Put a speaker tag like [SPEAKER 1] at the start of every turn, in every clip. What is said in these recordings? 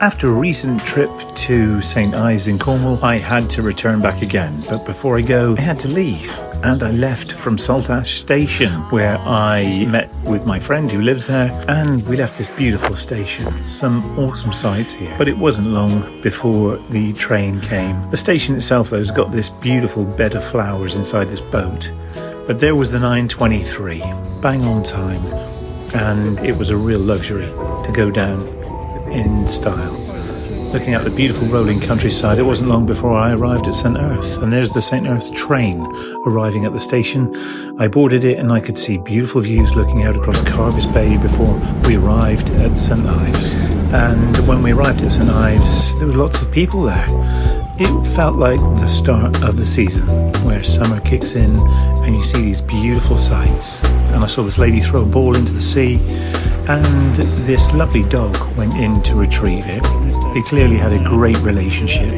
[SPEAKER 1] After a recent trip to St Ives in Cornwall, I had to return back again. But before I go, I had to leave. And I left from Saltash Station, where I met with my friend who lives there. And we left this beautiful station. Some awesome sights here. But it wasn't long before the train came. The station itself, though, has got this beautiful bed of flowers inside this boat. But there was the 9:23, bang on time. And it was a real luxury to go down in style. Looking at the beautiful rolling countryside, it wasn't long before I arrived at St Ives, and there's the St Ives train arriving at the station. I boarded it and I could see beautiful views looking out across Carbis Bay before we arrived at St Ives. And when we arrived at St Ives, there were lots of people there. It felt like the start of the season, where summer kicks in and you see these beautiful sights. And I saw this lady throw a ball into the sea, and this lovely dog went in to retrieve it. They clearly had a great relationship,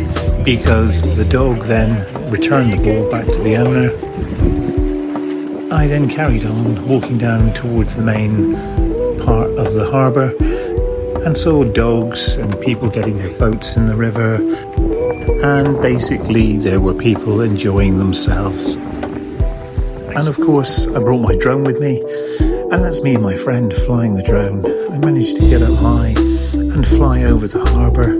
[SPEAKER 1] because the dog then returned the ball back to the owner. I then carried on walking down towards the main part of the harbour and saw dogs and people getting their boats in the river, and basically there were people enjoying themselves. And of course I brought my drone with me, and that's me and my friend flying the drone. I managed to get up high and fly over the harbour,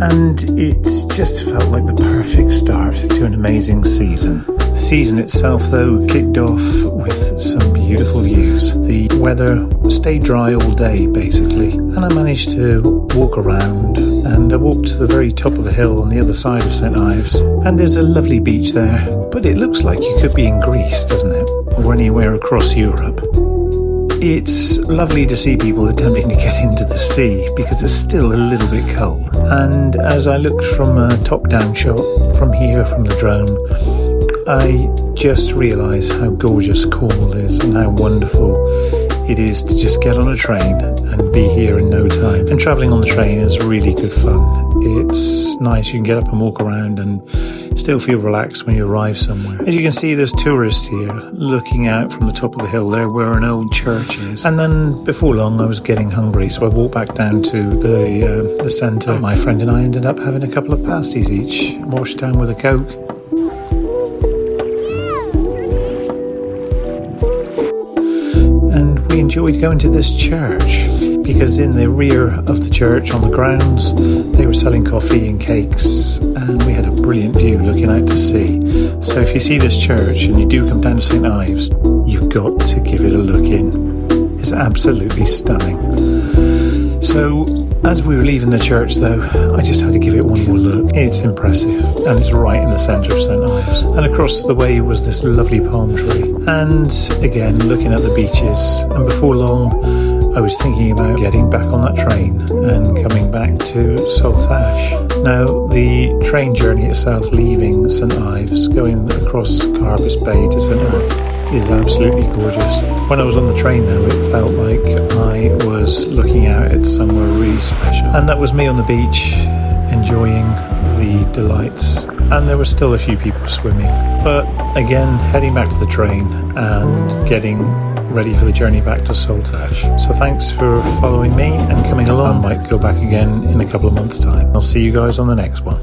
[SPEAKER 1] and it just felt like the perfect start to an amazing season. The season itself, though, kicked off with some beautiful views. The weather stayed dry all day basically, and I managed to walk around, and I walked to the very top of the hill on the other side of St Ives, and there's a lovely beach there, but it looks like you could be in Greece, doesn't it? Or anywhere across Europe. It's lovely to see people attempting to get into the sea, because it's still a little bit cold. And as I looked from a top-down shot from here, from the drone, I just realised how gorgeous Cornwall is and how wonderful it is to just get on a train and be here in no time. And travelling on the train is really good fun. It's nice, you can get up and walk around and still feel relaxed when you arrive somewhere. As you can see, there's tourists here looking out from the top of the hill there where an old church is. And then before long I was getting hungry, so I walked back down to the centre. My friend and I ended up having a couple of pasties each, washed down with a Coke. And we enjoyed going to this church, because in the rear of the church on the grounds they were selling coffee and cakes, and we had a brilliant view looking out to sea. So if you see this church and you do come down to St Ives, you've got to give it a look in. It's absolutely stunning. So as we were leaving the church though, I just had to give it one more look. It's impressive, and it's right in the centre of St Ives. And across the way was this lovely palm tree. And again, looking at the beaches, and before long I was thinking about getting back on that train and coming back to Saltash. Now, the train journey itself, leaving St Ives, going across Carbis Bay to St Ives, is absolutely gorgeous. When I was on the train though, it felt like I was looking out at somewhere really special. And that was me on the beach, enjoying the delights. And there were still a few people swimming. But again, heading back to the train and getting ready for the journey back to Saltash. So thanks for following me and coming along. I might go back again in a couple of months' time. I'll see you guys on the next one.